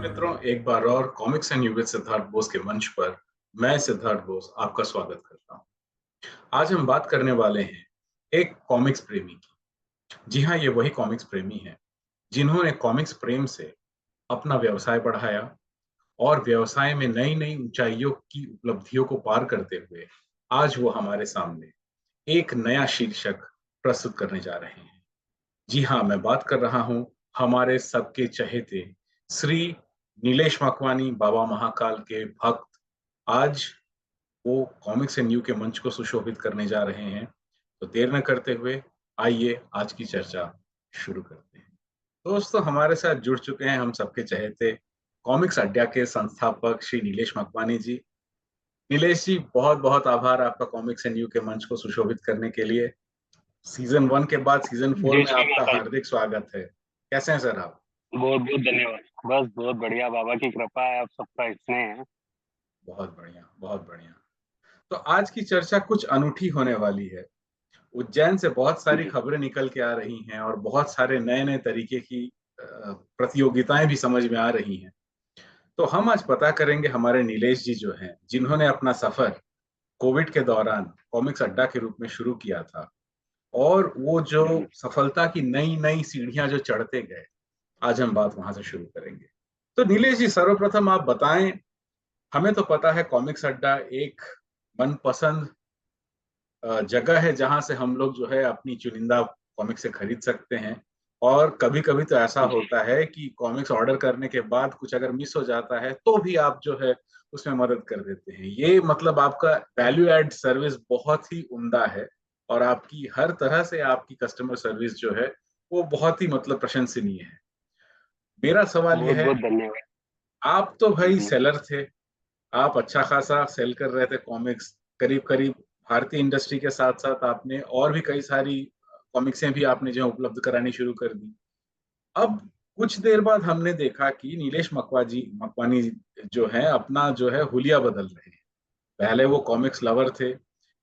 मित्रों, एक बार और comics and you with Siddharth Bose के मंच पर मैं सिद्धार्थ बोस आपका स्वागत करता हूं। आज हम बात करने वाले हैं एक कॉमिक्स प्रेमी की। जी हाँ, ये वही कॉमिक्स प्रेमी हैं जिन्होंने कॉमिक्स प्रेम से अपना व्यवसाय बढ़ाया और व्यवसाय में नई नई ऊंचाइयों की उपलब्धियों को पार करते हुए आज वो हमारे सामने एक नया शीर्षक प्रस्तुत करने जा रहे हैं। जी हाँ, मैं बात कर रहा हूँ हमारे सबके चहेते श्री नीलेश मकवानी बाबा महाकाल के भक्त। आज वो कॉमिक्स एंड न्यू के मंच को सुशोभित करने जा रहे हैं। तो देर न करते हुए आइए आज की चर्चा शुरू करते हैं। दोस्तों, हमारे साथ जुड़ चुके हैं हम सबके चहेते कॉमिक्स अड्डा के संस्थापक श्री नीलेश मकवानी जी। नीलेश जी, बहुत बहुत आभार आपका कॉमिक्स एंड न्यू के मंच को सुशोभित करने के लिए। सीजन 1 के बाद सीजन 4 जय में श्री आपका माता दी। हार्दिक स्वागत है। कैसे हैं सर आप? बहुत बहुत धन्यवाद। बस बहुत बढ़िया, बाबा की कृपा है, आप सबका स्नेह है। बहुत बढ़िया, बहुत बढ़िया। तो आज की चर्चा कुछ अनूठी होने वाली है। उज्जैन से बहुत सारी जी खबरें निकल के आ रही हैं और बहुत सारे नए-नए तरीके की प्रतियोगिताएं भी समझ में आ रही हैं। तो हम आज पता करेंगे हमारे नीलेश जी जो हैं, जिन्होंने अपना सफर कोविड के दौरान कॉमिक्स अड्डा के रूप में शुरू किया था और वो जो जी सफलता की नई-नई सीढ़ियां जो चढ़ते गए, आज हम बात वहां से शुरू करेंगे। तो नीलेश जी, सर्वप्रथम आप बताएं, हमें तो पता है कॉमिक्स अड्डा एक मनपसंद जगह है जहां से हम लोग जो है अपनी चुनिंदा कॉमिक्स से खरीद सकते हैं। और कभी-कभी तो ऐसा जी होता है कि कॉमिक्स ऑर्डर करने के बाद कुछ अगर मिस हो जाता है तो भी आप जो है उसमें मदद कर देते हैं। ये मतलब आपका वैल्यू एड सर्विस बहुत ही उम्दा है और आपकी हर तरह से आपकी कस्टमर सर्विस जो है वो बहुत ही मतलब प्रशंसनीय है। मेरा सवाल ये बहुत है, बहुत धन्यवाद। आप तो भाई जी सेलर थे, आप अच्छा खासा सेल कर रहे थे कॉमिक्स। करीब-करीब भारतीय इंडस्ट्री के साथ-साथ आपने और भी कई सारी कॉमिक्सें भी आपने जो है उपलब्ध करानी शुरू कर दी। अब कुछ देर बाद हमने देखा कि नीलेश मकवानी जो हैं अपना जो है हुलिया बदल रहे हैं। पहले वो कॉमिक्स लवर थे,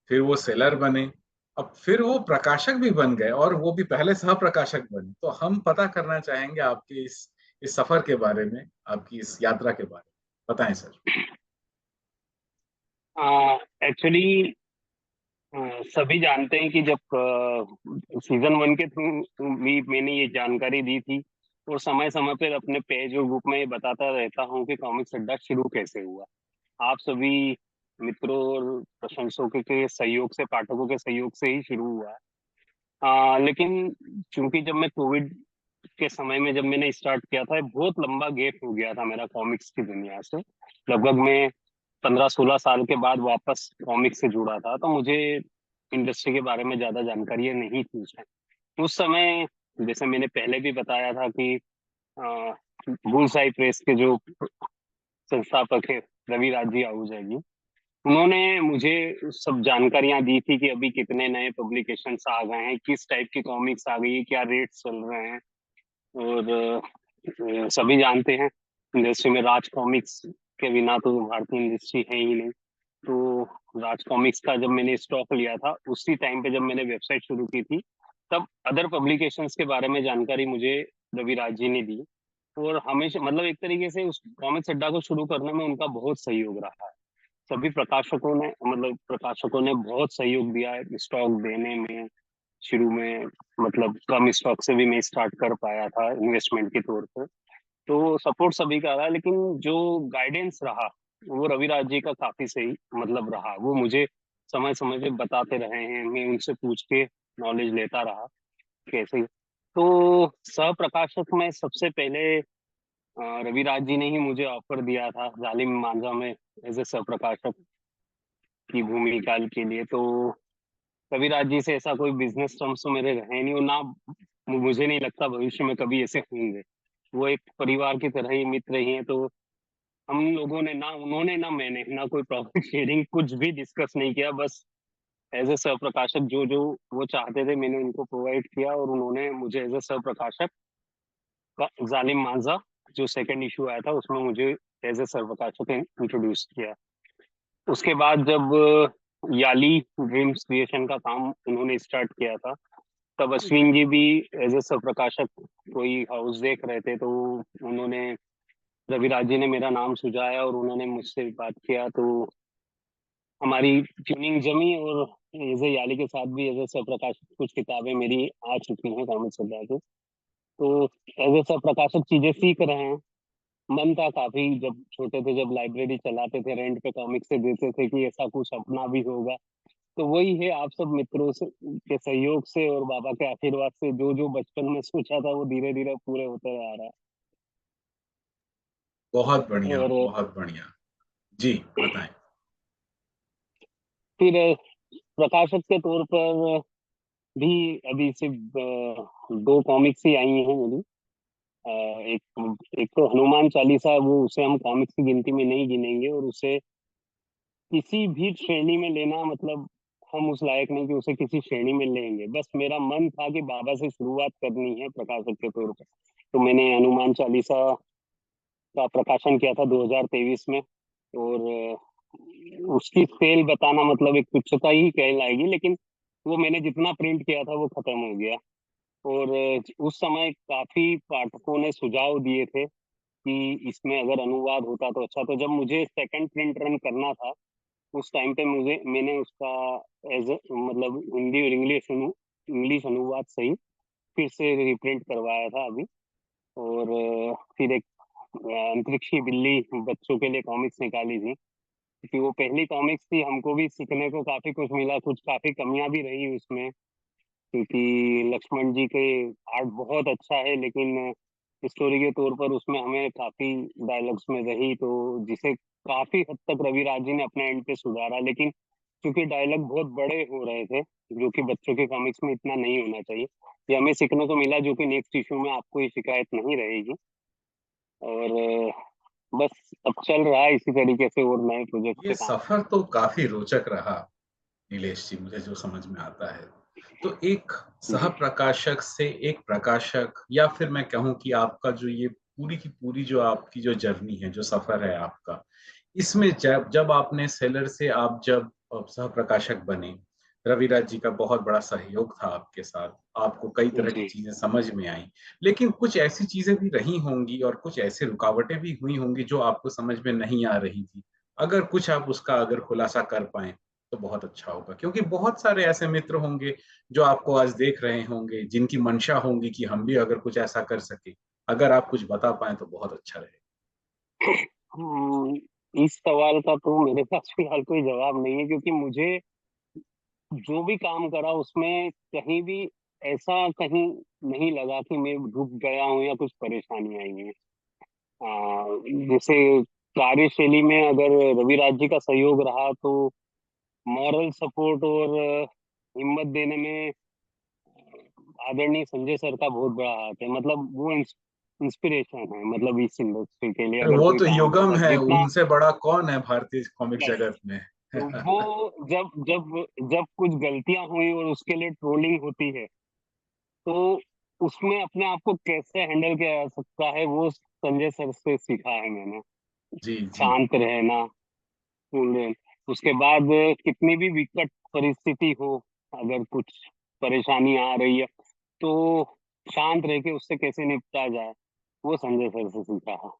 फिर वो सेलर बने, अब फिर वो प्रकाशक भी बन गए और वो भी पहले सह-प्रकाशक बने। तो हम पता करना चाहेंगे आपके इस सफर के बारे में, आपकी इस यात्रा के बारे में। बताएँ सर। एक्चुअली सभी जानते हैं कि जब सीजन 1 के थ्रू भी मैंने ये जानकारी दी थी, और समय समय पर अपने पेज और ग्रुप में ये बताता रहता हूँ कि कॉमिक्स अड्डा शुरू कैसे हुआ। आप सभी मित्रों और प्रशंसकों के सहयोग से, पाठकों के सहयोग से ही शुरू हुआ है। लेकिन चूंकि जब मैं कोविड के समय में जब मैंने स्टार्ट किया था, बहुत लंबा गैप हो गया था मेरा कॉमिक्स की दुनिया से। लगभग मैं 15-16 साल के बाद वापस कॉमिक्स से जुड़ा था, तो मुझे इंडस्ट्री के बारे में ज्यादा जानकारी नहीं थी उस समय। जैसे मैंने पहले भी बताया था कि बुलसाई प्रेस के जो संस्थापक है रवि राज जी आहूजा जी, उन्होंने मुझे सब जानकारियां दी थी कि अभी कितने नए पब्लिकेशंस आ गए हैं, किस टाइप की कॉमिक्स आ गई है, क्या रेट चल रहे हैं। और सभी जानते हैं इंडस्ट्री में राज कॉमिक्स के बिना तो भारतीय इंडस्ट्री है ही नहीं। तो राज कॉमिक्स का जब मैंने स्टॉक लिया था, उसी टाइम पे जब मैंने वेबसाइट शुरू की थी, तब अदर पब्लिकेशंस के बारे में जानकारी मुझे रवि राज जी ने दी। और हमेशा मतलब एक तरीके से उस कॉमिक्स अड्डा को शुरू करने में उनका बहुत सहयोग रहा है। सभी प्रकाशकों ने बहुत सहयोग दिया है स्टॉक देने में। शुरू में मतलब कम स्टॉक से भी मैं स्टार्ट कर पाया था इन्वेस्टमेंट के तौर पर। तो सपोर्ट सभी का रहा, लेकिन जो गाइडेंस रहा वो रविराज जी का काफी सही मतलब रहा। वो मुझे समय समय पे बताते रहे हैं, मैं उनसे पूछ के नॉलेज लेता रहा कैसे। तो सह प्रकाशक में सबसे पहले रविराज जी ने ही मुझे ऑफर दिया था जालिम मांझा में एज ए सह प्रकाशक की भूमिका के लिए। तो कविराज जी से ऐसा कोई बिजनेस टर्म्स तो मेरे रहे नहीं, और ना मुझे नहीं लगता भविष्य में कभी ऐसे होंगे। वो एक परिवार की तरह ही मित्र ही हैं। तो हम लोगों ने ना, उन्होंने ना मैंने ना कोई प्रॉफिट शेयरिंग कुछ भी डिस्कस नहीं किया। बस एज ए सह प्रकाशक जो जो वो चाहते थे मैंने उनको प्रोवाइड किया, और उन्होंने मुझे एज ए सह प्रकाशक का जालिम मांझा जो सेकंड इशू आया था उसमें मुझे एज ए सह प्रकाशक इंट्रोड्यूस किया। उसके बाद जब याली ड्रीम्स क्रिएशन का काम उन्होंने स्टार्ट किया था, तब अश्विन जी भी एज ए सह प्रकाशक कोई हाउस देख रहे थे। तो उन्होंने रविराज जी ने मेरा नाम सुझाया और उन्होंने मुझसे बात किया, तो हमारी ट्यूनिंग जमी। और एजे याली के साथ भी एजे प्रकाशित कुछ किताबें मेरी आ चुकी हैं कॉमिक सभा की। तो एजे प्रकाशक चीजें सीख रहे हैं। मन था काफी, जब छोटे थे, जब लाइब्रेरी चलाते थे, रेंट पे कॉमिक से देते थे, कि ऐसा कुछ अपना भी होगा। तो वही है, आप सब मित्रों से के सहयोग से और बाबा के आशीर्वाद से जो जो बचपन में सोचा था वो धीरे धीरे पूरे होते आ रहा बहुत है। बढ़िया, और बहुत बढ़िया। जी, बताएं। फिर प्रकाशक के तौर पर भी अभी सिर्फ दो कॉमिक्स ही आई हैं मेरी। एक एक तो हनुमान चालीसा, वो उसे हम कॉमिक्स की गिनती में नहीं गिनेंगे, और उसे किसी भी श्रेणी में लेना, मतलब हम उस लायक नहीं कि उसे किसी श्रेणी में लेंगे। बस मेरा मन था कि बाबा से शुरुआत करनी है प्रकाशक के तौर पर। तो मैंने हनुमान चालीसा का प्रकाशन किया था 2023 में। और उसकी सेल बताना मतलब एक तुच्छता ही कहलाएगी, लेकिन वो मैंने जितना प्रिंट किया था वो खत्म हो गया। और उस समय काफी पाठकों ने सुझाव दिए थे कि इसमें अगर अनुवाद होता तो अच्छा। तो जब मुझे सेकंड प्रिंट रन करना था, उस टाइम पे मैंने उसका एज मतलब हिंदी और इंग्लिश अनुवाद सही फिर से रिप्रिंट करवाया था अभी। और फिर एक अंतरिक्षी बिल्ली बच्चों के लिए कॉमिक्स निकाली थी, क्योंकि वो पहली कॉमिक्स थी। हमको भी सीखने को काफी कुछ मिला, कुछ काफी कमियां भी रही उसमें, क्योंकि लक्ष्मण जी के आर्ट बहुत अच्छा है, लेकिन स्टोरी के तौर पर उसमें हमें काफी डायलॉग्स में रही, तो जिसे काफी हद तक रविराज जी ने अपने एंड पे सुधारा। लेकिन क्योंकि डायलॉग बहुत बड़े हो रहे थे, जो कि बच्चों के कॉमिक्स में इतना नहीं होना चाहिए, ये हमें सीखने को मिला, जो कि नेक्स्ट इशू में आपको ये शिकायत नहीं रहेगी। और बस अब चल रहा है इसी तरीके से और नए प्रोजेक्ट ये पे काम। सफर तो काफी रोचक रहा नीलेश जी, मुझे जो समझ में आता है। तो एक सह जी प्रकाशक से एक प्रकाशक, या फिर मैं कहूं कि आपका जो ये पूरी की पूरी जो आपकी जो जर्नी है, जो सफर है आपका, इसमें जब जब आपने सेलर से आप जब सह प्रकाशक बने, रविराज जी का बहुत बड़ा सहयोग था आपके साथ, आपको कई तरह की जी। चीजें समझ में आई। लेकिन कुछ ऐसी चीजें भी रही होंगी और कुछ ऐसे रुकावटें भी हुई होंगी जो आपको समझ में नहीं आ रही थी। अगर कुछ आप उसका अगर खुलासा कर पाए तो बहुत अच्छा होगा, क्योंकि बहुत सारे ऐसे मित्र होंगे जो आपको आज देख रहे होंगे, जिनकी मंशा होंगी कि हम भी अगर कुछ ऐसा कर सके। अगर आप कुछ बता पाए तो बहुत अच्छा रहे। हम्म, इस सवाल का तो मेरे पास फिलहाल कोई जवाब नहीं है, क्योंकि मुझे जो भी काम करा उसमें कहीं भी ऐसा कहीं नहीं लगा कि मैं रुक गया हूँ या कुछ परेशानी आई है। जैसे कार्यशैली में अगर रविराज जी का सहयोग रहा, तो मॉरल सपोर्ट और हिम्मत देने में आदरणीय संजय सर का बहुत बड़ा हाथ है। मतलब वो इंस्पिरेशन है, मतलब इस इंडस्ट्री के लिए अगर वो कोई तो काम युगम करता है है, जितना। उनसे बड़ा कौन है भारतीय कॉमिक बस जगत में। वो जब जब जब कुछ गलतियां हुई और उसके लिए ट्रोलिंग होती है, तो उसमें अपने आप को कैसे हैंडल किया जा सकता है, वो संजय सर से सीखा है मैंने। जी जी। शांत रहना, कूल रहना। उसके बाद कितनी भी विकट परिस्थिति हो, अगर कुछ परेशानी आ रही है, तो शांत रह के उससे कैसे निपटा जाए, वो संजय सर से सीखा है। बहुत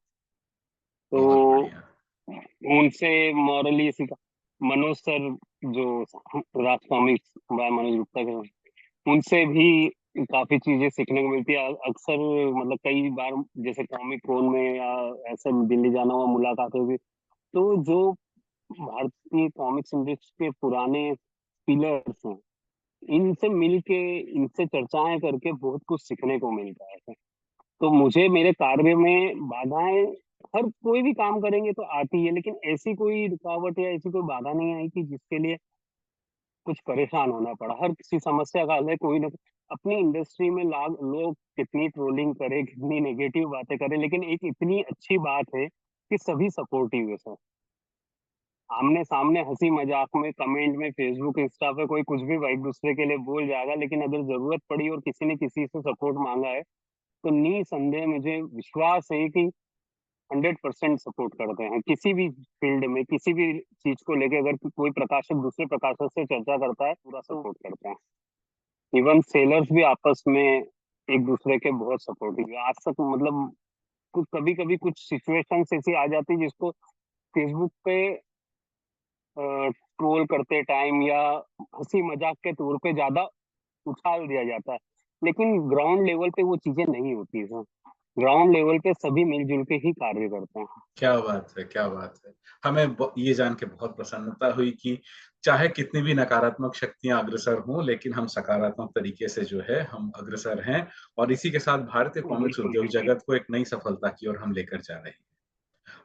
तो बढ़िया। उनसे मॉरली सीखा। मनोज सर, जो राज कॉमिक्स बाय मनोज गुप्ता के, उनसे भी काफी चीजें सीखने को मिलती है अक्सर। मतलब कई बार जैसे कॉमिक कॉन में या ऐसे दिल्ली जाना हुआ, मुलाकात होगी, तो जो भारतीय कॉमिक्स इंडस्ट्री के पुराने पिलर्स हैं, इनसे मिलके, इनसे चर्चाएं करके बहुत कुछ सीखने को मिलता है। तो मुझे मेरे कार्य में बाधाएं, हर कोई भी काम करेंगे तो आती है, लेकिन ऐसी कोई रुकावट या ऐसी कोई बाधा नहीं आई कि जिसके लिए कुछ परेशान होना पड़ा। हर किसी समस्या का हल है, कोई ना। अपनी इंडस्ट्री में लोग कितनी ट्रोलिंग करे, कितनी नेगेटिव बातें करे, लेकिन एक इतनी अच्छी बात है कि सभी सपोर्टिव है सर। आमने सामने हंसी मजाक में, कमेंट में, फेसबुक इंस्टा पे कोई कुछ भी एक दूसरे के लिए बोल जाएगा, लेकिन अगर जरूरत पड़ी और किसी ने किसी से सपोर्ट मांगा है, तो निसंदेह मुझे विश्वास है कि 100% सपोर्ट करते हैं। किसी भी फील्ड में, किसी भी चीज को लेके अगर कोई प्रकाशक दूसरे प्रकाशक से चर्चा करता है, पूरा सपोर्ट करते हैं। इवन सेलर्स भी आपस में एक दूसरे के बहुत सपोर्टिव है आज तक। मतलब कभी कभी कुछ सिचुएशंस ऐसी आ जाती है जिसको फेसबुक पे ट्रोल करते टाइम या हंसी मजाक के तौर पे ज्यादा उछाल दिया जाता है, लेकिन ग्राउंड लेवल पे वो चीजें नहीं होती है। ग्राउंड लेवल पे सभी मिलजुल के ही कार्य करते हैं। क्या बात है, क्या बात है। हमें ये जान के बहुत प्रसन्नता हुई कि चाहे कितनी भी नकारात्मक शक्तियां अग्रसर हों, लेकिन हम सकारात्मक तरीके से जो है हम अग्रसर हैं और इसी के साथ भारतीय कॉमिक्स बिल्कुल उद्योग बिल्कुल। जगत को एक नई सफलता की ओर हम लेकर जा रहे हैं।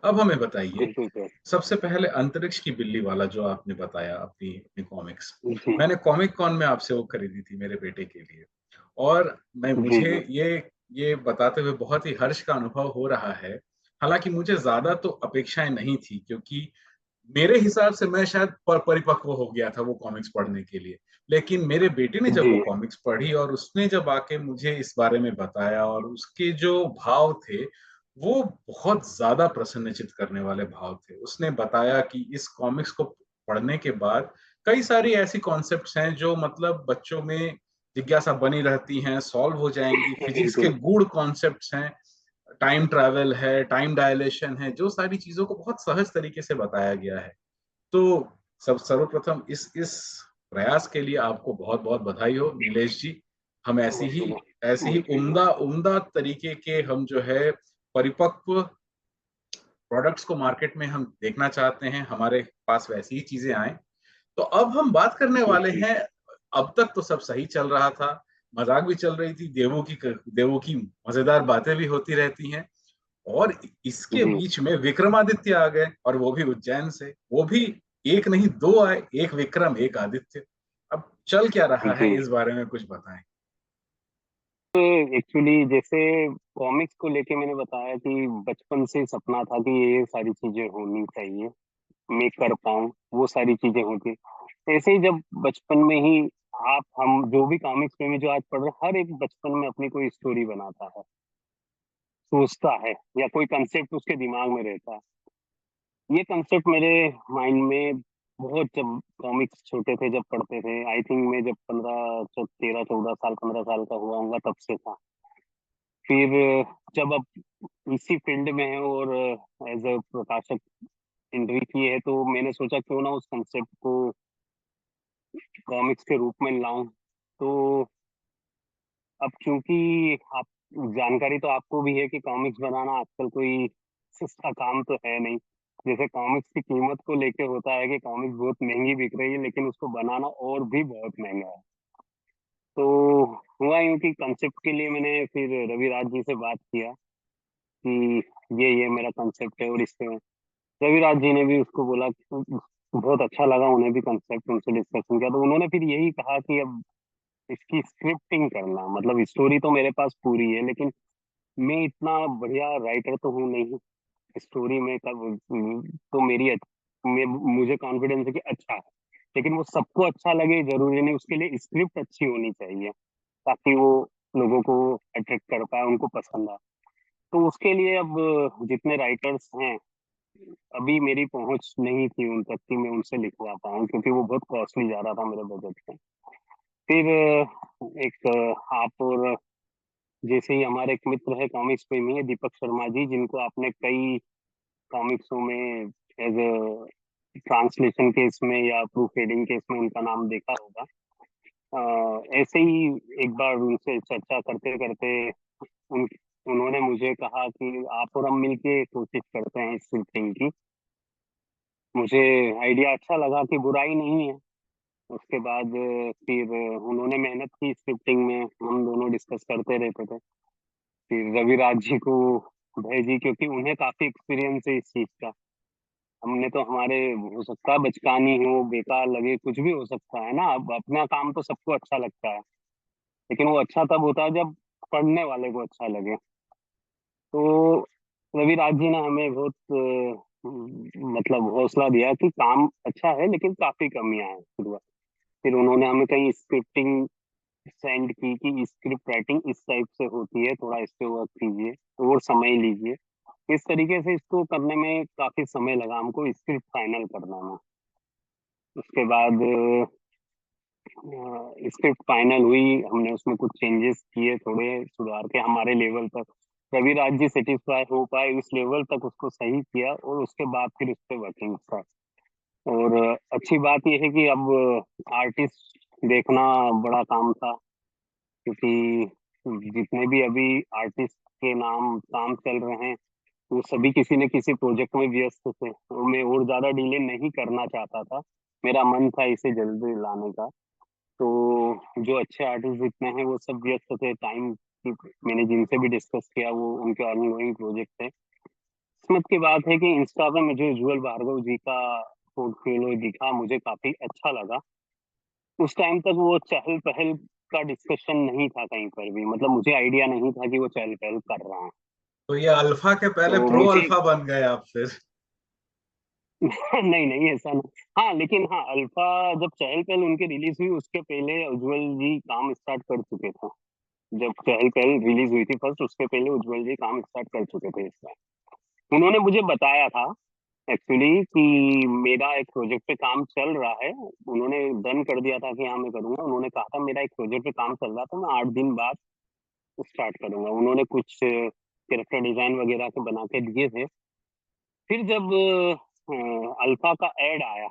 अब हमें बताइए, बिल्कुल सर। सबसे पहले अंतरिक्ष की बिल्ली वाला जो आपने बताया अपनी अपनी कॉमिक्स, जी मैंने कॉमिक कॉन में आपसे वो खरीदी थी मेरे बेटे के लिए और मैं जी मुझे जी ये बताते हुए बहुत ही हर्ष का अनुभव हो रहा है। हालाँकि मुझे ज़्यादा तो अपेक्षाएँ नहीं थी क्योंकि मेरे हिसाब से मैं शायद परिपक्व हो गया था वो कॉमिक्स पढ़ने के लिए। लेकिन मेरे बेटे ने जब जी। वो कॉमिक्स पढ़ी और उसने जब आके मुझे इस बारे में बताया और उसके जो भाव थे, वो बहुत ज़्यादा प्रसन्नचित्त करने वाले भाव थे। उसने बताया कि इस कॉमिक्स को पढ़ने के बाद कई सारी ऐसी कॉन्सेप्ट्स हैं जो मतलब बच्चों में जिज्ञासा बनी रहती हैं, सॉल्व हो जाएँगी। फिज़िक्स के बिल्कुल गूढ़ कॉन्सेप्ट्स हैं, टाइम ट्रैवल है, टाइम डायलेशन है, जो सारी चीज़ों को बहुत सहज तरीके से बताया गया है। तो सब सर्वप्रथम इस प्रयास के लिए आपको बहुत-बहुत बधाई हो नीलेश जी। हम ऐसी ही शुक्रिया। उम्दा तरीके के हम जो है परिपक्व प्रोडक्ट्स को मार्केट में हम देखना चाहते हैं, हमारे पास वैसी ही चीज़ें आएँ। तो अब हम बात करने वाले जी हैं, अब तक तो सब सही चल रहा था, मज़ाक भी चल रही थी, देवों की मज़ेदार बातें भी होती रहती हैं और इसके जी बीच में विक्रमादित्य आ गए और वो भी उज्जैन से, वो भी 1 नहीं 2 आए, 1 विक्रम, 1 आदित्य। अब चल क्या रहा है जी। इस बारे में कुछ बताएँ? एक्चुअली जैसे कॉमिक्स को लेके मैंने बताया कि बचपन से सपना था कि ये सारी चीजें होनी चाहिए, मैं कर पाऊँ, वो सारी चीजें होती। ऐसे ही जब बचपन में ही आप हम जो भी कॉमिक्स प्रेमी जो आज पढ़ रहे हैं, हर एक बचपन में अपनी कोई स्टोरी बनाता है, सोचता है या कोई कंसेप्ट उसके दिमाग में रहता है। ये कंसेप्ट मेरे माइंड में बहुत, जब कॉमिक्स छोटे थे जब पढ़ते थे, आई थिंक मैं जब 13 14 साल 15 साल का हुआ हूँगा तब से था। फिर जब अब इसी फील्ड में है और एज अ प्रकाशक एंट्री की है, तो मैंने सोचा क्यों ना उस कंसेप्ट को कॉमिक्स के रूप में लाऊं। तो अब क्योंकि आप, जानकारी तो आपको भी है कि कॉमिक्स बनाना आजकल कोई सस्ता काम तो है नहीं। जैसे कॉमिक्स की कीमत को लेके होता है कि कॉमिक्स बहुत महंगी बिक रही है, लेकिन उसको बनाना और भी बहुत महंगा है। तो हुआ यूं कि कंसेप्ट के लिए मैंने फिर रविराज जी से बात किया कि ये मेरा कंसेप्ट है, और इससे रविराज जी ने भी उसको बोला कि बहुत अच्छा लगा, उन्हें भी कंसेप्ट उनसे डिस्कशन किया, तो उन्होंने फिर यही कहा कि अब इसकी स्क्रिप्टिंग करना, मतलब स्टोरी तो मेरे पास पूरी है, लेकिन मैं इतना बढ़िया राइटर तो हूँ नहीं स्टोरी में कब। तो मुझे कॉन्फिडेंस है कि अच्छा है, लेकिन वो सबको अच्छा लगे जरूरी नहीं, उसके लिए स्क्रिप्ट अच्छी होनी चाहिए ताकि वो लोगों को अट्रैक्ट कर पाए, उनको पसंद आए। तो उसके लिए अब जितने राइटर्स हैं, अभी मेरी पहुंच नहीं थी उन तक कि मैं उनसे लिखवा पाऊँ, क्योंकि वो बहुत कॉस्टली जा रहा था मेरे बजट में। फिर एक आप और जैसे ही हमारे एक मित्र है कॉमिक्स प्रेमी है दीपक शर्मा जी, जिनको आपने कई कॉमिक्सों में एज ट्रांसलेशन केस में या प्रूफ रीडिंग केस में उनका नाम देखा होगा। ऐसे ही एक बार उनसे चर्चा करते करते उन उन्होंने मुझे कहा कि आप और हम मिलके कोशिश करते हैं स्क्रिप्टिंग की। मुझे आइडिया अच्छा लगा कि बुराई नहीं है। उसके बाद फिर उन्होंने मेहनत की स्क्रिप्टिंग में, हम दोनों डिस्कस करते रहते थे। फिर रविराज जी को भेजी, क्योंकि उन्हें काफी एक्सपीरियंस है इस चीज का। हमने तो हमारे, हो सकता है बचकानी हो, बेकार लगे, कुछ भी हो सकता है ना, अब अपना काम तो सबको अच्छा लगता है, लेकिन वो अच्छा तब होता है जब पढ़ने वाले को अच्छा लगे। तो रविराज जी ने हमें बहुत मतलब हौसला दिया कि काम अच्छा है लेकिन काफी कमियां हैं शुरुआत। फिर उन्होंने हमें कहीं स्क्रिप्टिंग सेंड की कि स्क्रिप्ट राइटिंग इस टाइप से होती है, थोड़ा इस पे वर्क कीजिए और समय लीजिए। इस तरीके से इसको करने में काफी समय लगा हमको स्क्रिप्ट फाइनल करने में। उसके बाद स्क्रिप्ट फाइनल हुई, हमने उसमें कुछ चेंजेस किए, थोड़े सुधार के हमारे लेवल तक। रवि राज जी सेटिस्फाई हो पाए उस लेवल तक उसको सही किया, और उसके बाद फिर उस पे वर्किंग स्टार्ट। और अच्छी बात यह है कि अब आर्टिस्ट देखना बड़ा काम था, क्योंकि जितने भी अभी आर्टिस्ट के नाम काम चल रहे हैं वो सभी किसी न किसी प्रोजेक्ट में व्यस्त थे, और मैं और ज्यादा डिले नहीं करना चाहता था। मेरा मन था इसे जल्दी लाने का। तो जो अच्छे आर्टिस्ट जितने हैं वो सब व्यस्त थे टाइम की। मैंने जिनसे भी डिस्कस किया वो उनके ऑनगोइंग प्रोजेक्ट थे। किस्मत की बात है कि इंस्टा पे मुझे उज्जवल भार्गव जी का पोर्टफोलियो दिखा, मुझे काफी अच्छा लगा। उस टाइम तक वो चहल पहल का डिस्कशन नहीं था कहीं पर भी, मतलब मुझे आइडिया नहीं था कि वो चहल पहल कर रहा है। तो ये अल्फा के पहले तो प्रो मुझे अल्फा बन गए आप फिर। नहीं नहीं ऐसा नहीं। हाँ लेकिन हाँ, अल्फा जब चहल पहल उनकी रिलीज हुई उसके पहले उज्जवल जी काम स्टार्ट कर चुके थे। जब चहल पहल रिलीज हुई थी फर्स्ट, उसके पहले उज्जवल जी काम स्टार्ट कर चुके थे इसमें। उन्होंने मुझे बताया था एक्चुअली कि मेरा एक प्रोजेक्ट पे काम चल रहा है। उन्होंने डन कर दिया था कि हाँ मैं करूंगा। उन्होंने कहा था मेरा एक प्रोजेक्ट पे काम चल रहा था, मैं 8 दिन बाद स्टार्ट करूंगा। उन्होंने कुछ कैरेक्टर डिजाइन वगैरह के बना के दिए थे। फिर जब अल्फा का एड आया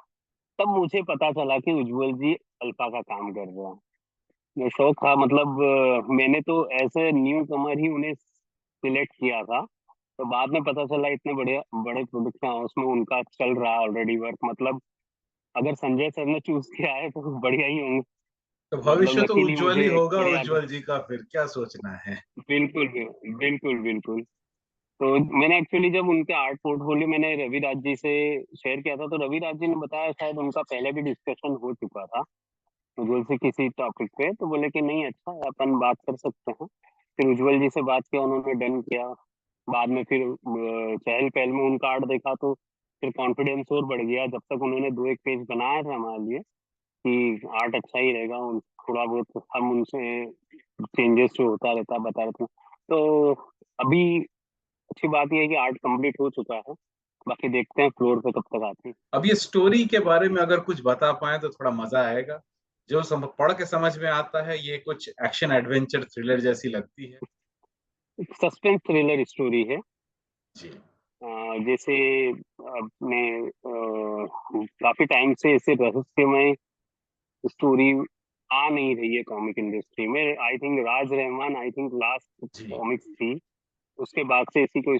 तब मुझे पता चला कि उज्जवल जी अल्फा का काम कर रहे हैं। मैं शौक था, मतलब मैंने तो ऐसे न्यू कमर ही उन्हें सिलेक्ट किया था। तो बाद में पता चला इतने बड़े बड़े प्रोडक्शन हाउस में उनका चल रहा है ऑलरेडी वर्क। मतलब अगर संजय सर ने चूज किया है तो बढ़िया ही होंगे। तो मतलब भविष्य तो लकीली उज्जवल ही मुझे होगा बढ़िया। उज्जवल जी का, फिर क्या सोचना है। बिल्कुल बिल्कुल बिल्कुल। तो मैंने एक्चुअली जब उनके आर्ट पोर्टफोलियो मैंने रवि राज जी से शेयर किया था, तो रवि राज जी ने बताया शायद उनका पहले भी डिस्कशन हो चुका था उज्जवल से किसी टॉपिक पे। तो बोले कि नहीं अच्छा है, अपन बात कर सकते हैं। फिर उज्जवल जी से बात किया, उन्होंने डन किया। बाद में फिर चहल पहल में उनका आर्ट देखा तो फिर कॉन्फिडेंस और बढ़ गया। जब तक उन्होंने दो एक पेज बनाया था हमारे लिए कि आर्ट अच्छा ही रहेगा, थोड़ा बहुत हम उनसे चेंजेस जो होता रहता बता रहे थे। तो अभी अच्छी बात यह है कि आर्ट कंप्लीट हो चुका है। बाकी देखते हैं फ्लोर पे कब तक आते हैं। अब ये स्टोरी के बारे में अगर कुछ बता पाए तो थोड़ा मजा आएगा। जो पढ़ के समझ में आता है ये कुछ एक्शन एडवेंचर थ्रिलर जैसी लगती है। सस्पेंस थ्रिलर स्टोरी है। जी। जैसे अपने काफी टाइम से ऐसे रहस्यमय स्टोरी आ नहीं रही है कॉमिक इंडस्ट्री में। I think Raj Rahman I think last जी। कॉमिक्स थी, उसके बाद से ऐसी कोई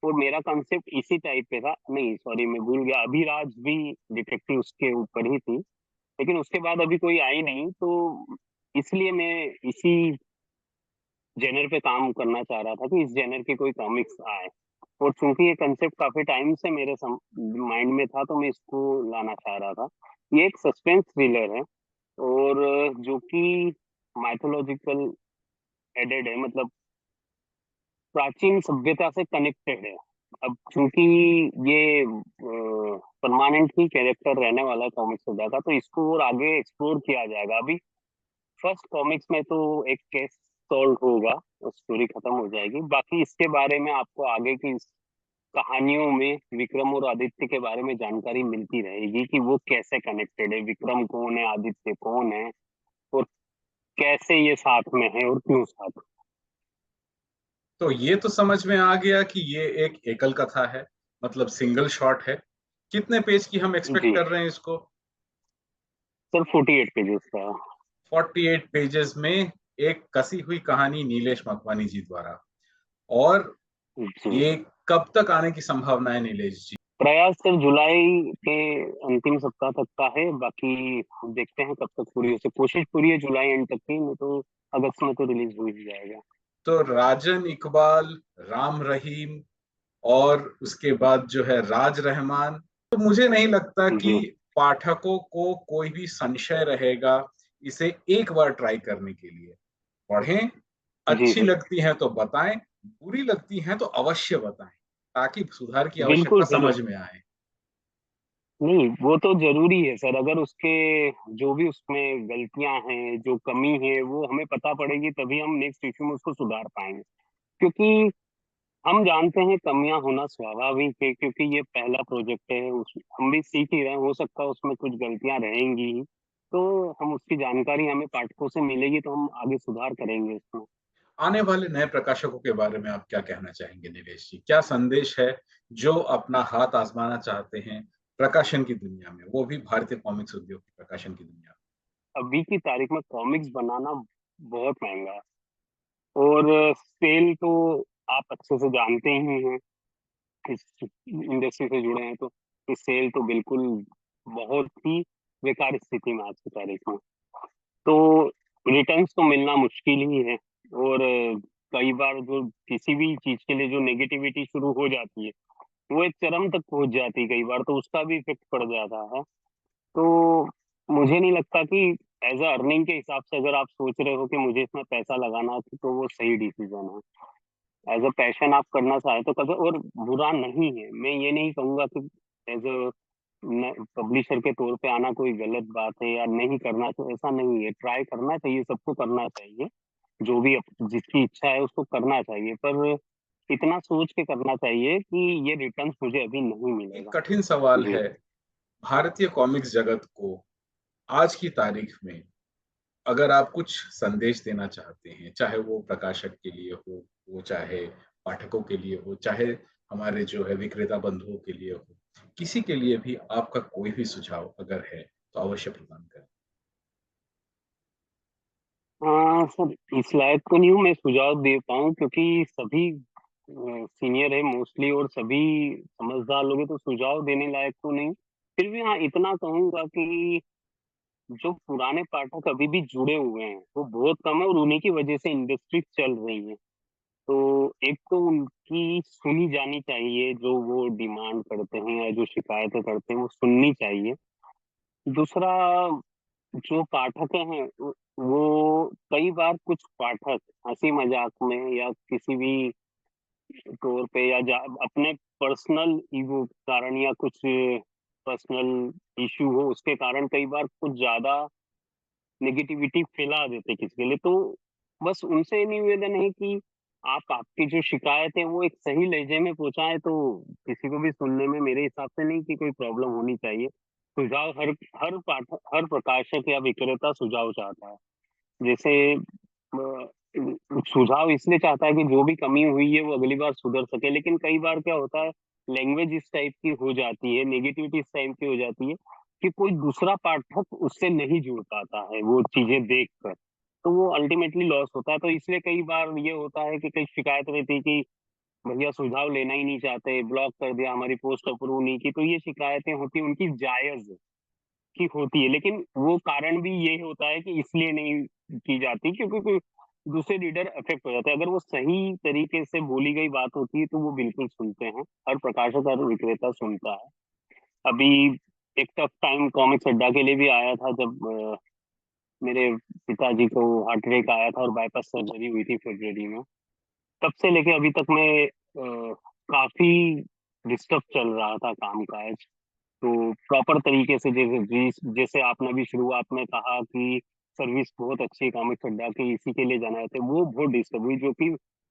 और मेरा कॉन्सेप्ट इसी टाइप पे था। नहीं सॉरी मैं भूल गया, अभिराज भी डिटेक्टिव उसके ऊपर ही थी, लेकिन उसके बाद अभी कोई आई नहीं। तो इसलिए मैं इसी जेनर पे काम करना चाह रहा था कि इस जेनर के कोई कॉमिक्स आए। और चूंकि ये कंसेप्ट काफी टाइम से मेरे माइंड में था तो मैं इसको लाना चाह रहा था। ये एक सस्पेंस थ्रिलर है, और जो कि माइथोलॉजिकल एडेड है, मतलब प्राचीन सभ्यता से कनेक्टेड है। अब चूंकि ये परमानेंट ही कैरेक्टर रहने वाला है कॉमिक्स हो जाएगा, तो इसको और आगे एक्सप्लोर किया जाएगा। अभी फर्स्ट कॉमिक्स में तो एक केस सॉल्व होगा, स्टोरी खत्म हो जाएगी। बाकी इसके बारे में आपको आगे की कहानियों में विक्रम और आदित्य के बारे में जानकारी मिलती रहेगी कि वो कैसे कनेक्टेड है, विक्रम कौन है, आदित्य कौन है, और कैसे ये साथ में है और क्यों साथ तो ये तो समझ में आ गया कि ये एक एकल कथा है, मतलब सिंगल शॉट है। कितने पेज की हम में। एक्सपेक्ट जी कर रहे हैं इसको? सर 48 पेजेस का। 48 पेजेस में एक कसी हुई कहानी नीलेश मकवानी जी द्वारा। और जी ये कब तक आने की संभावना है नीलेश जी? प्रयास सर जुलाई के अंतिम सप्ताह तक का है। बाकी देखते हैं कब तक पूरी हो से कोशिश पूरी है जुलाई एंड तक की, नहीं तो अगस्त में तो रिलीज हो ही जाएगा। तो राजन इकबाल, राम रहीम और उसके बाद जो है राज रहमान, तो मुझे नहीं लगता कि जी पाठकों को कोई भी संशय रहेगा इसे एक बार ट्राई करने के लिए। पढ़ें, जी अच्छी सर। लगती हैं तो बताएं, बुरी लगती हैं तो अवश्य बताएं, ताकि सुधार की आवश्यकता बिल्कुल समझ जरूर। में आए। नहीं वो तो जरूरी है सर, अगर उसके जो भी उसमें गलतियां हैं जो कमी है वो हमें पता पड़ेगी तभी हम नेक्स्ट इश्यू में उसको सुधार पाएंगे। क्योंकि हम जानते हैं कमियां होना स्वाभाविक है, क्योंकि ये पहला प्रोजेक्ट है। हम भी सीख ही रहे हैं, हो सकता है उसमें कुछ गलतियां रहेंगी ही। तो हम उसकी जानकारी हमें पाठकों से मिलेगी तो हम आगे सुधार करेंगे इसमें। आने वाले नए प्रकाशकों के बारे में आप क्या कहना चाहेंगे निलेश जी? क्या संदेश है जो अपना हाथ आजमाना चाहते हैं प्रकाशन की दुनिया में, वो भी भारतीय कॉमिक्स उद्योग की प्रकाशन की दुनिया में? अभी की तारीख में कॉमिक्स बनाना बहुत महंगा है, और सेल तो आप अच्छे से जानते ही हैं, इस इंडस्ट्री से जुड़े हैं तो, कि सेल तो बिल्कुल बहुत ही बेकार स्थिति में आज की तारीख में। तो रिटर्न्स तो मिलना मुश्किल ही है, और कई बार जो किसी भी चीज के लिए जो नेगेटिविटी शुरू हो जाती है, वो एक चरम तक पहुंच जाती है, कई बार तो उसका भी इफेक्ट पड़ जाता है। तो मुझे नहीं लगता कि एज अ अर्निंग के हिसाब से अगर आप सोच रहे हो कि मुझे इसमें पैसा लगाना है, तो वो सही डिसीजन है। एज अ पैशन आप करना चाहे तो कदर, और बुरा नहीं है। मैं ये नहीं कहूंगा कि एज अ पब्लिशर के तौर पे आना कोई गलत बात है या नहीं करना, तो ऐसा नहीं है। ट्राई करना चाहिए, सबको करना चाहिए, जो भी जिसकी इच्छा है उसको करना चाहिए, पर इतना सोच के करना चाहिए कि ये रिटर्न मुझे अभी नहीं एक मिलेगा। कठिन सवाल जी। है, भारतीय कॉमिक्स जगत को आज की तारीख में अगर आप कुछ संदेश देना चाहते हैं, चाहे वो प्रकाशक के लिए हो, वो चाहे पाठकों के लिए हो, चाहे हमारे जो है विक्रेता बंधुओं के लिए हो, किसी के लिए भी आपका कोई भी सुझाव अगर है, तो अवश्य प्रदान करें। हाँ सर, इस लायक तो नहीं हूँ मैं सुझाव दे पाऊँ, क्योंकि सभी सीनियर है मोस्टली, और सभी समझदार लोग हैं, तो सुझाव देने लायक तो नहीं। फिर भी हाँ, इतना कहूंगा कि जो पुराने पाठक अभी भी जुड़े हुए हैं वो बहुत कम है, और उन्हीं की वजह से इंडस्ट्री चल रही है। तो एक तो उनकी सुनी जानी चाहिए, जो वो डिमांड करते हैं या जो शिकायतें करते हैं वो सुननी चाहिए। दूसरा, जो पाठक हैं वो कई बार कुछ पाठक हंसी मजाक में या किसी भी तौर पे या अपने पर्सनल ईगो के कारण या कुछ पर्सनल इशू हो उसके कारण कई बार कुछ ज्यादा नेगेटिविटी फैला देते किसी के लिए। तो बस उनसे निवेदन है कि आप आपकी जो शिकायत है वो एक सही लहजे में पहुंचाएं, तो किसी को भी सुनने में मेरे हिसाब से नहीं कि कोई प्रॉब्लम होनी चाहिए। सुझाव हर हर पाठक, हर प्रकाशक या विक्रेता सुझाव चाहता है। जैसे सुझाव इसलिए चाहता है कि जो भी कमी हुई है वो अगली बार सुधर सके, लेकिन कई बार क्या होता है, लैंग्वेज इस टाइप की हो जाती है, नेगेटिविटी इस टाइप की हो जाती है कि कोई दूसरा पाठक उससे नहीं जुड़ पाता है वो चीजें देखकर, तो वो अल्टीमेटली लॉस होता है। तो इसलिए कई बार ये होता है कि कई शिकायत रहती है कि भैया सुझाव लेना ही नहीं चाहते, ब्लॉक कर दिया, हमारी पोस्ट अप्रूव नहीं की। तो ये शिकायतें होती हैं, उनकी जायज की होती है, लेकिन वो कारण भी ये होता है कि इसलिए नहीं की जाती क्योंकि कोई दूसरे लीडर अफेक्ट हो जाते हैं। अगर वो सही तरीके से बोली गई बात होती है तो वो बिल्कुल सुनते हैं, हर प्रकाशक हर विक्रेता सुनता है। अभी एक टफ टाइम कॉमिक्स अड्डा के लिए भी आया था, जब मेरे पिताजी को हार्ट अटैक आया था और बाईपास सर्जरी हुई थी फरवरी में। तब से लेके अभी तक मैं काफी डिस्टर्ब चल रहा था काम काज। तो प्रॉपर तरीके से, जैसे आपने भी शुरुआत में कहा कि सर्विस बहुत अच्छी है कॉमिक्स अड्डा की, इसी के लिए जाना है, वो बहुत डिस्टर्ब हुई, जो कि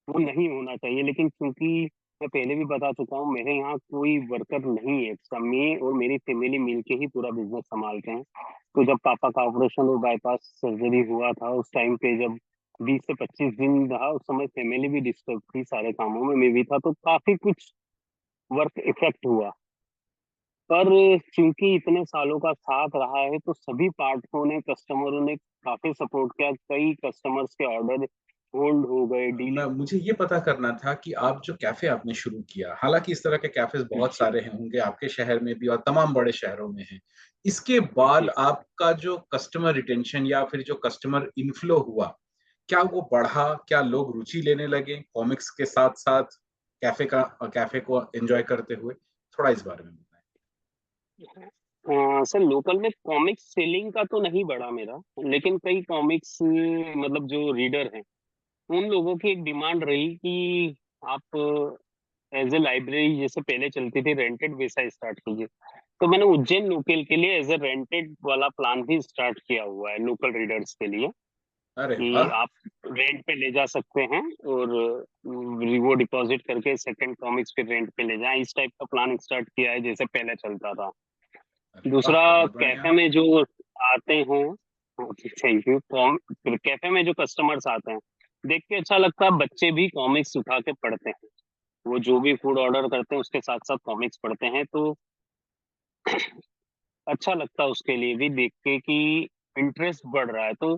वो नहीं होना चाहिए। लेकिन क्योंकि मैं पहले भी बता चुका हूँ, मेरे यहाँ कोई वर्कर नहीं है, सब मैं और मेरी फैमिली मिलके ही पूरा बिजनेस संभालते हैं। तो जब पापा का ऑपरेशन और बाईपास सर्जरी हुआ था, उस टाइम पे जब 20 से 25 दिन रहा, उस समय फैमिली भी डिस्टर्ब थी, सारे कामों में मैं भी था, तो काफी कुछ वर्क इफेक्ट हुआ। पर चूंकि इतने सालों का साथ रहा है, तो सभी पार्टनरों ने, कस्टमरों ने काफी सपोर्ट किया। कई कस्टमर्स के ऑर्डर होल्ड हो गए, मैं डीले। मुझे ये पता करना था कि आप जो कैफ़े आपने शुरू किया, हालाँकि इस तरह के कैफ़ेज़ बहुत जी। सारे हैं होंगे आपके शहर में भी और तमाम बड़े शहरों में हैं। इसके जी। बाद आपका जो कस्टमर रिटेंशन या फिर जो कस्टमर इनफ्लो हुआ, क्या वो बढ़ा? क्या लोग रुचि लेने लगे कॉमिक्स के साथ-साथ कैफ़े को एन्जॉय करते हुए? थोड़ा इस बारे में बताएँ। सर, लोकल में कॉमिक्स सेलिंग का तो नहीं बढ़ा मेरा, लेकिन कई कॉमिक्स मतलब जो रीडर हैं उन लोगों की एक डिमांड रही कि आप एज ए लाइब्रेरी जैसे पहले चलती थी रेंटेड, वैसा स्टार्ट कीजिए। तो मैंने उज्जैन लोकल के लिए एज ए रेंटेड वाला प्लान भी स्टार्ट किया हुआ है लोकल रीडर्स के लिए, अरे कि वाह! आप रेंट पे ले जा सकते हैं, और वो डिपॉजिट करके सेकंड कॉमिक्स पे रेंट पे ले जाएं। इस टाइप का प्लान स्टार्ट किया है जैसे पहले चलता था। अरे वाह! दूसरा, बहुत बढ़िया। कैफे में जो आते हैं, थैंक यू, कैफे में जो कस्टमर्स आते हैं देख के अच्छा लगता है, बच्चे भी कॉमिक्स उठा के पढ़ते हैं। वो जो भी फूड ऑर्डर करते हैं उसके साथ साथ कॉमिक्स पढ़ते हैं, तो अच्छा लगता है उसके लिए भी देख के कि इंटरेस्ट बढ़ रहा है। तो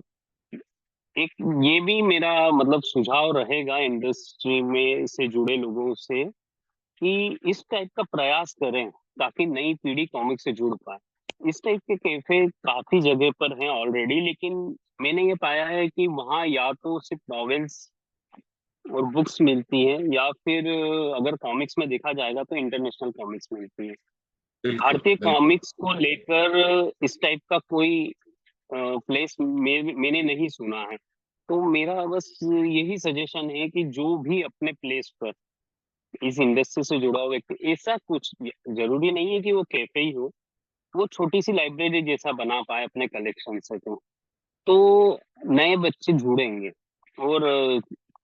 एक ये भी मेरा मतलब सुझाव रहेगा इंडस्ट्री में से जुड़े लोगों से कि इस टाइप का प्रयास करें ताकि नई पीढ़ी कॉमिक से जुड़ पाए। इस टाइप के कैफे काफी जगह पर हैं ऑलरेडी, लेकिन मैंने ये पाया है कि वहाँ या तो सिर्फ नॉवेल्स और बुक्स मिलती हैं, या फिर अगर कॉमिक्स में देखा जाएगा तो इंटरनेशनल कॉमिक्स मिलती है। बिल्कुल भारतीय बिल्कुल। कॉमिक्स को लेकर इस टाइप का कोई प्लेस मैंने नहीं सुना है। तो मेरा बस यही सजेशन है कि जो भी अपने प्लेस पर इस इंडस्ट्री से जुड़ा हुआ व्यक्ति, ऐसा कुछ जरूरी नहीं है कि वो कैफे ही हो, वो छोटी सी लाइब्रेरी जैसा बना पाए अपने कलेक्शन से, तो नए बच्चे जुड़ेंगे। और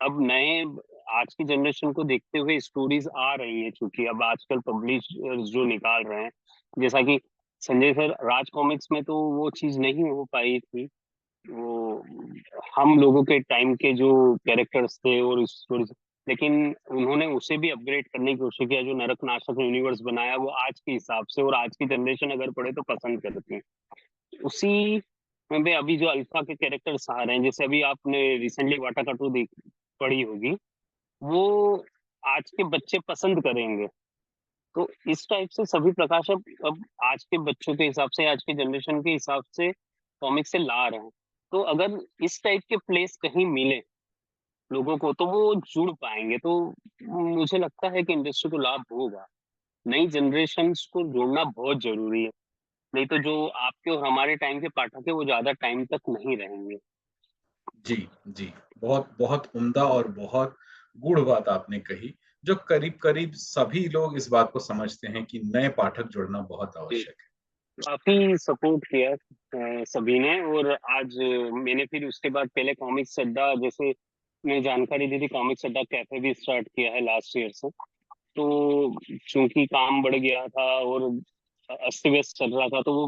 अब नए आज की जनरेशन को देखते हुए स्टोरीज आ रही हैं, क्योंकि अब आजकल पब्लिशर्स जो निकाल रहे हैं, जैसा कि संजय सर राज कॉमिक्स में तो वो चीज नहीं हो पाई थी। वो हम लोगों के टाइम के जो कैरेक्टर्स थे और स्टोरीज, लेकिन उन्होंने उसे भी अपग्रेड करने की कोशिश किया। जो नरक नाशक यूनिवर्स बनाया वो आज के हिसाब से और आज की जनरेशन अगर पढ़े तो पसंद करती है उसी में। अभी जो अल्फा के कैरेक्टर्स आ रहे हैं, जैसे अभी आपने रिसेंटली वाटाकाटू देख पढ़ी होगी, वो आज के बच्चे पसंद करेंगे। तो इस टाइप से सभी प्रकाशक अब आज के बच्चों के हिसाब से, आज के जनरेशन के हिसाब से कॉमिक से ला रहे हैं। तो अगर इस टाइप के प्लेस कहीं मिले लोगों को तो वो जुड़ पाएंगे। तो मुझे लगता है कि इंडस्ट्री को लाभ होगा। नई जनरेशन को जोड़ना बहुत जरूरी है, नहीं तो जो आपके और हमारे टाइम के पाठक है वो ज्यादा टाइम तक नहीं रहेंगे। जी जी। बहुत बहुत उम्दा और बहुत गूढ़ बात आपने कही, जो करीब करीब सभी लोग इस बात को समझते हैं कि नए पाठक जुड़ना बहुत जी, आवश्यक काफी सपोर्ट किया सभी ने। और आज मैंने फिर उसके बाद पहले कॉमिक्स अड्डा, जैसे मैं जानकारी दी थी, कॉमिक्स अड्डा कैफे भी स्टार्ट किया है लास्ट ईयर से। तो चूंकि काम बढ़ गया था और अस्त व्यस्त चल रहा था, तो वो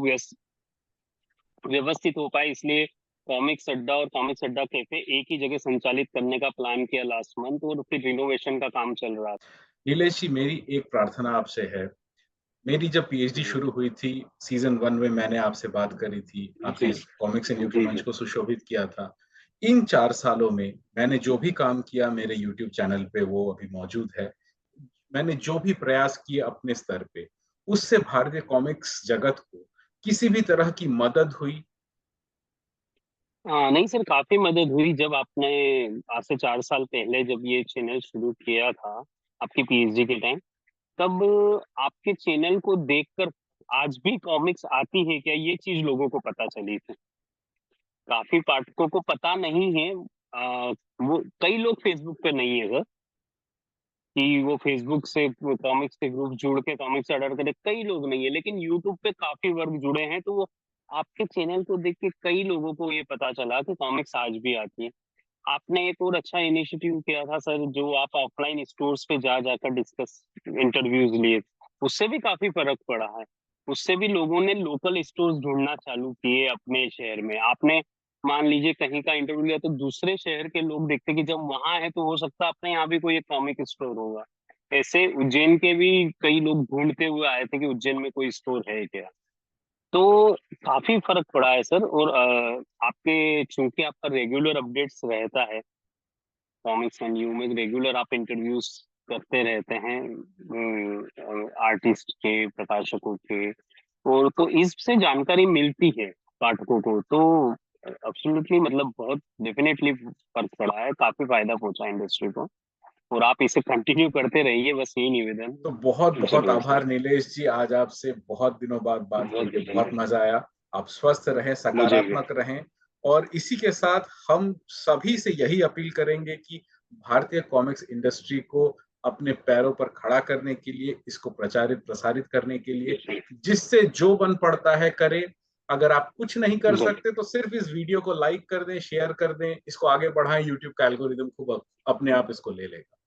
व्यवस्थित हो पाए, इसलिए कॉमिक्स अड्डा और कॉमिक्स अड्डा कैफे एक ही जगह संचालित करने का प्लान किया लास्ट मंथ, और फिर रिनोवेशन का काम चल रहा था। है। नीलेश जी, मेरी एक प्रार्थना आपसे है। मेरी जब पीएचडी जी शुरू हुई थी, सीज़न 1 में मैंने आपसे बात करी थी। आपने जी इस कॉमिक्स एंड यू के जी मंच जी। को सुशोभित किया था। इन 4 सालों में मैंने जो भी काम किया मेरे यूट्यूब चैनल पे वो अभी मौजूद है। मैंने जो भी प्रयास किए अपने स्तर पे, उससे भारतीय कॉमिक्स जगत को किसी भी तरह की मदद हुई? हाँ नहीं सर, काफी मदद हुई। जब आपने आज से 4 साल पहले जब ये चैनल शुरू किया था आपकी पीएचडी के टाइम, तब आपके चैनल को देखकर आज भी कॉमिक्स आती है क्या, ये चीज लोगों को पता चली थी। काफी पाठकों को पता नहीं है। वो कई लोग फेसबुक पे नहीं है सर, कि वो फेसबुक से कॉमिक्स के ग्रुप जुड़ के कॉमिक्स ऑर्डर करे, कई लोग नहीं है। लेकिन यूट्यूब पे काफी वर्ग जुड़े हैं, तो वो आपके चैनल को देख के कई लोगों को ये पता चला कि कॉमिक्स आज भी आती है। आपने एक और अच्छा इनिशिएटिव किया था सर, जो आप ऑफलाइन स्टोर्स पे जा जाकर डिस्कस इंटरव्यूज लिए, उससे भी काफी फर्क पड़ा है। उससे भी लोगों ने लोकल स्टोर्स ढूंढना चालू किए अपने शहर में। आपने मान लीजिए कहीं का इंटरव्यू लिया तो दूसरे शहर के लोग देखते कि जब वहां है तो हो सकता है अपने यहाँ भी कोई एक कॉमिक स्टोर होगा। ऐसे उज्जैन के भी कई लोग ढूंढते हुए आए थे कि उज्जैन में कोई स्टोर है क्या। तो काफी फर्क पड़ा है सर। और आपके चूंकि आपका रेगुलर अपडेट्स रहता है कॉमिक्स एंड यू में, रेगुलर आप इंटरव्यूज करते रहते हैं आर्टिस्ट के, प्रकाशकों के, और तो इससे जानकारी मिलती है पाठकों को। तो एब्सोल्युटली मतलब बहुत डेफिनेटली फर्क पड़ा है, काफी फायदा पहुंचा इंडस्ट्री को। और आप इसे कंटिन्यू करते रहिए, बस यही निवेदन तो बहुत-बहुत जरूर सर। आभार नीलेश जी, आज आपसे बहुत दिनों बाद बात बहुत करके बहुत बहुत धन्यवाद। मज़ा आया। आप स्वस्थ रहें, मुझे भी। सकारात्मक रहें और इसी के साथ हम सभी से यही अपील करेंगे कि भारतीय कॉमिक्स इंडस्ट्री को अपने पैरों पर खड़ा करने के लिए, इसको प्रचारित-प्रसारित करने के लिए, जी जिससे जो बन पड़ता है करें। अगर आप कुछ नहीं कर जी। सकते तो सिर्फ इस वीडियो को लाइक कर दें, शेयर कर दें, इसको आगे बढ़ाएँ, यूट्यूब का एल्गोरिदम खुद अपने आप इसको ले लेगा।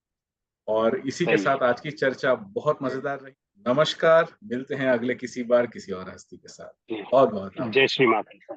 और इसी के सही है। साथ आज की चर्चा बहुत मजेदार रही। नमस्कार, मिलते हैं अगले किसी बार किसी और हस्ती के साथ। बहुत बहुत जय आभार। श्री माता।